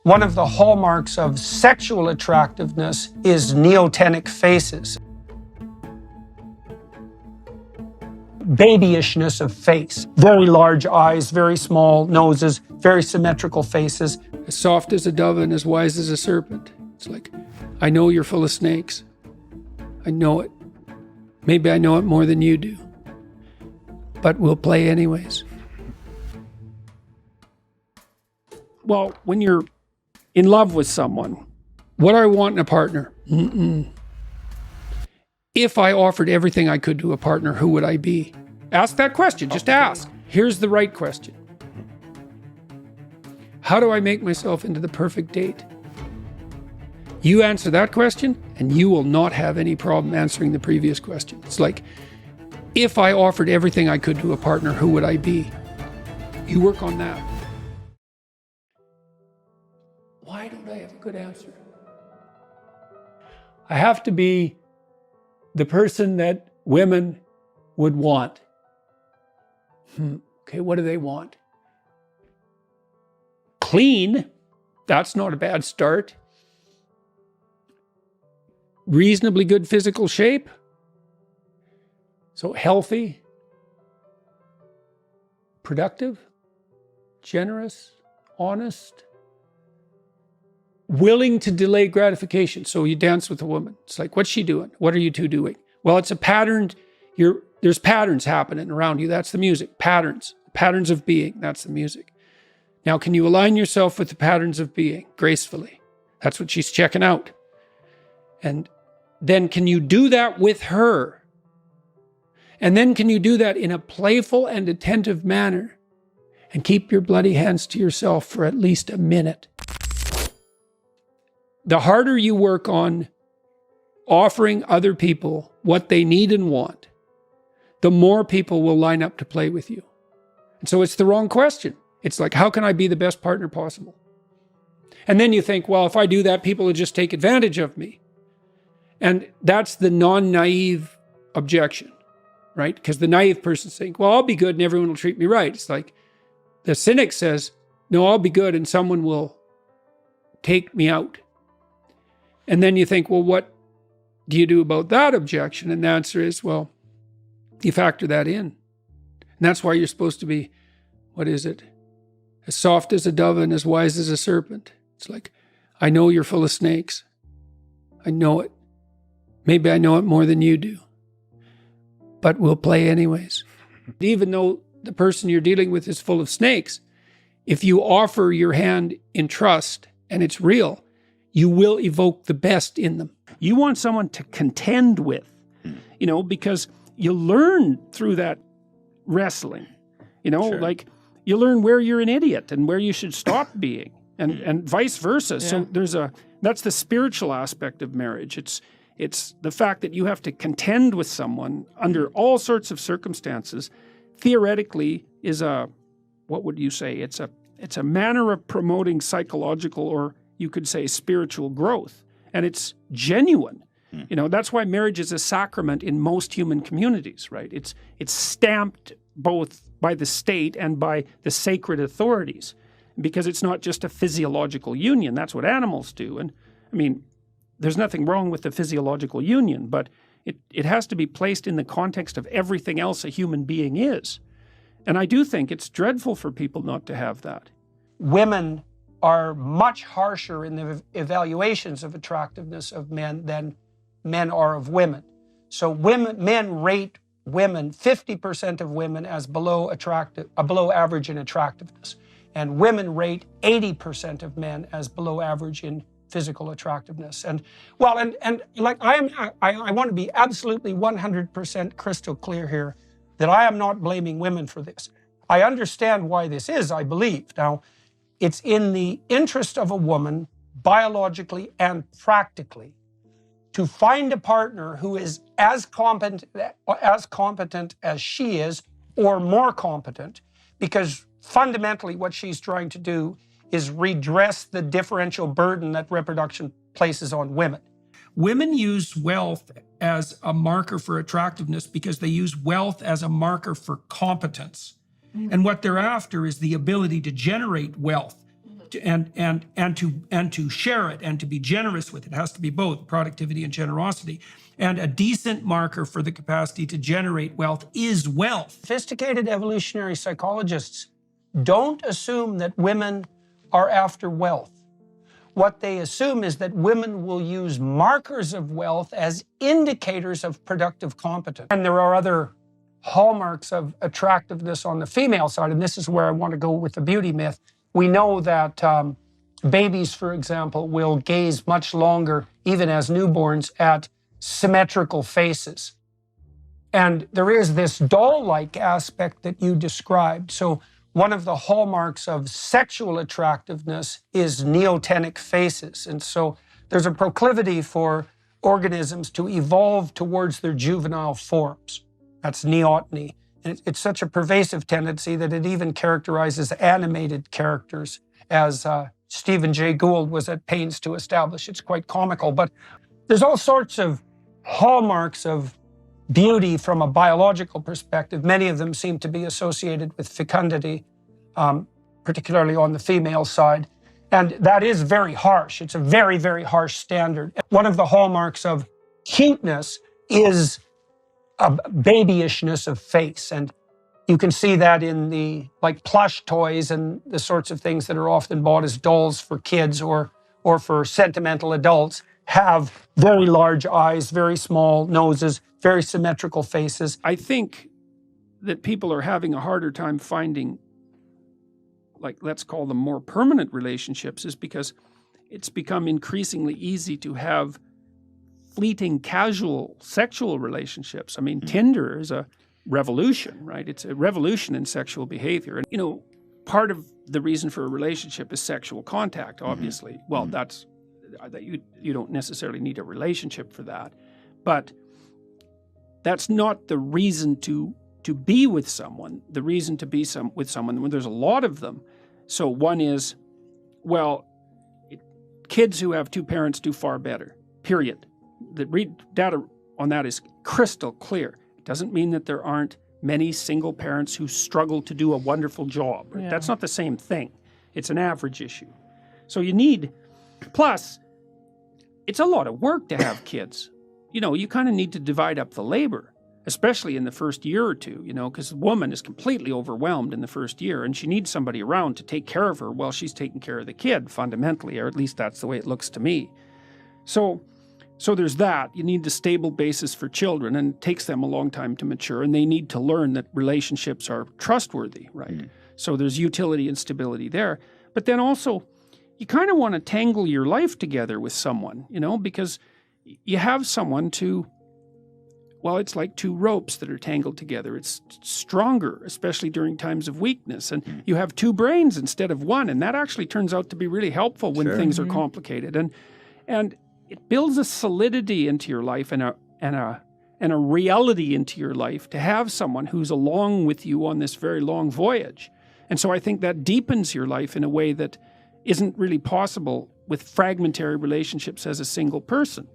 One of the hallmarks of sexual attractiveness is neotenic faces. Babyishness of face. Very large eyes, very small noses, very symmetrical faces. As soft as a dove and as wise as a serpent. It's like, I know you're full of snakes. I know it. Maybe I know it more than you do. But we'll play anyways. Well, when you're in love with someone, what do I want in a partner? If I offered everything I could to a partner, who would I be? Ask that question. Just ask. Here's the right question. How do I make myself into the perfect date? You answer that question, and you will not have any problem answering the previous question. It's like, if I offered everything I could to a partner, who would I be? You work on that. Why don't I have a good answer? I have to be the person that women would want. Okay, what do they want? Clean, that's not a bad start. Reasonably good physical shape. So healthy, productive, generous, honest, willing to delay gratification. So you dance with a woman. It's like, what's she doing? What are you two doing? Well, it's a pattern. There's patterns happening around you. That's the music. Patterns of being. That's the music. Now, can you align yourself with the patterns of being gracefully? That's what she's checking out. And then can you do that with her? And then can you do that in a playful and attentive manner and keep your bloody hands to yourself for at least a minute? The harder you work on offering other people what they need and want, the more people will line up to play with you. And so it's the wrong question. It's like, how can I be the best partner possible? And then you think, well, if I do that, people will just take advantage of me. And that's the non-naive objection, right? Because the naive person's think, well, I'll be good and everyone will treat me right. It's like the cynic says, no, I'll be good and someone will take me out. And then you think, well, what do you do about that objection? And the answer is, well, you factor that in. And that's why you're supposed to be, what is it? As soft as a dove and as wise as a serpent. It's like, I know you're full of snakes. I know it. Maybe I know it more than you do. But we'll play anyways. Even though the person you're dealing with is full of snakes, if you offer your hand in trust and it's real, you will evoke the best in them. You want someone to contend with, because you learn through that wrestling, Sure. like you learn where you're an idiot and where you should stop being and vice versa. Yeah. So that's the spiritual aspect of marriage. It's the fact that you have to contend with someone under all sorts of circumstances, theoretically is what would you say? It's a manner of promoting psychological, or you could say spiritual growth. And it's genuine. That's why marriage is a sacrament in most human communities, right? It's stamped both by the state and by the sacred authorities, because it's not just a physiological union. That's what animals do. And I mean, there's nothing wrong with the physiological union, but it has to be placed in the context of everything else a human being is. And I do think it's dreadful for people not to have that. Women are much harsher in the evaluations of attractiveness of men than men are of women. So men rate women, 50% of women as below average in attractiveness. And women rate 80% of men as below average in physical attractiveness. And like I want to be absolutely 100% crystal clear here that I am not blaming women for this. I understand why this is, I believe. Now, it's in the interest of a woman, biologically and practically, to find a partner who is as competent as she is, or more competent, because fundamentally what she's trying to do is redress the differential burden that reproduction places on women. Women use wealth as a marker for attractiveness because they use wealth as a marker for competence. And what they're after is the ability to generate wealth, and to share it and to be generous with it. It has to be both productivity and generosity. And a decent marker for the capacity to generate wealth is wealth. Sophisticated evolutionary psychologists don't assume that women are after wealth. What they assume is that women will use markers of wealth as indicators of productive competence. And there are other hallmarks of attractiveness on the female side, and this is where I want to go with the beauty myth. We know that babies, for example, will gaze much longer, even as newborns, at symmetrical faces. And there is this doll-like aspect that you described. So one of the hallmarks of sexual attractiveness is neotenic faces. And so there's a proclivity for organisms to evolve towards their juvenile forms. That's neoteny. And it's such a pervasive tendency that it even characterizes animated characters, as Stephen Jay Gould was at pains to establish. It's quite comical. But there's all sorts of hallmarks of beauty from a biological perspective. Many of them seem to be associated with fecundity, particularly on the female side. And that is very harsh. It's a very, very harsh standard. One of the hallmarks of cuteness is a babyishness of face. And you can see that in the plush toys and the sorts of things that are often bought as dolls for kids or for sentimental adults, have very large eyes, very small noses, very symmetrical faces. I think that people are having a harder time finding, let's call them more permanent relationships, is because it's become increasingly easy to have fleeting, casual, sexual relationships. I mean, Tinder is a revolution, right? It's a revolution in sexual behavior. And, part of the reason for a relationship is sexual contact, obviously. Well, that's that you don't necessarily need a relationship for that. But that's not the reason to be with someone. The reason to be with someone, when there's a lot of them. So one is, kids who have two parents do far better, period. The data on that is crystal clear. It doesn't mean that there aren't many single parents who struggle to do a wonderful job. Right? Yeah. That's not the same thing. It's an average issue. So plus, it's a lot of work to have kids. You kind of need to divide up the labor, especially in the first year or two, because the woman is completely overwhelmed in the first year, and she needs somebody around to take care of her while she's taking care of the kid, fundamentally, or at least that's the way it looks to me. So there's that. You need the stable basis for children, and it takes them a long time to mature, and they need to learn that relationships are trustworthy, right? So there's utility and stability there. But then also, you kind of want to tangle your life together with someone, because you have someone it's like two ropes that are tangled together. It's stronger, especially during times of weakness. And you have two brains instead of one, and that actually turns out to be really helpful when things are complicated. And it builds a solidity into your life and a reality into your life to have someone who's along with you on this very long voyage. And so I think that deepens your life in a way that isn't really possible with fragmentary relationships as a single person.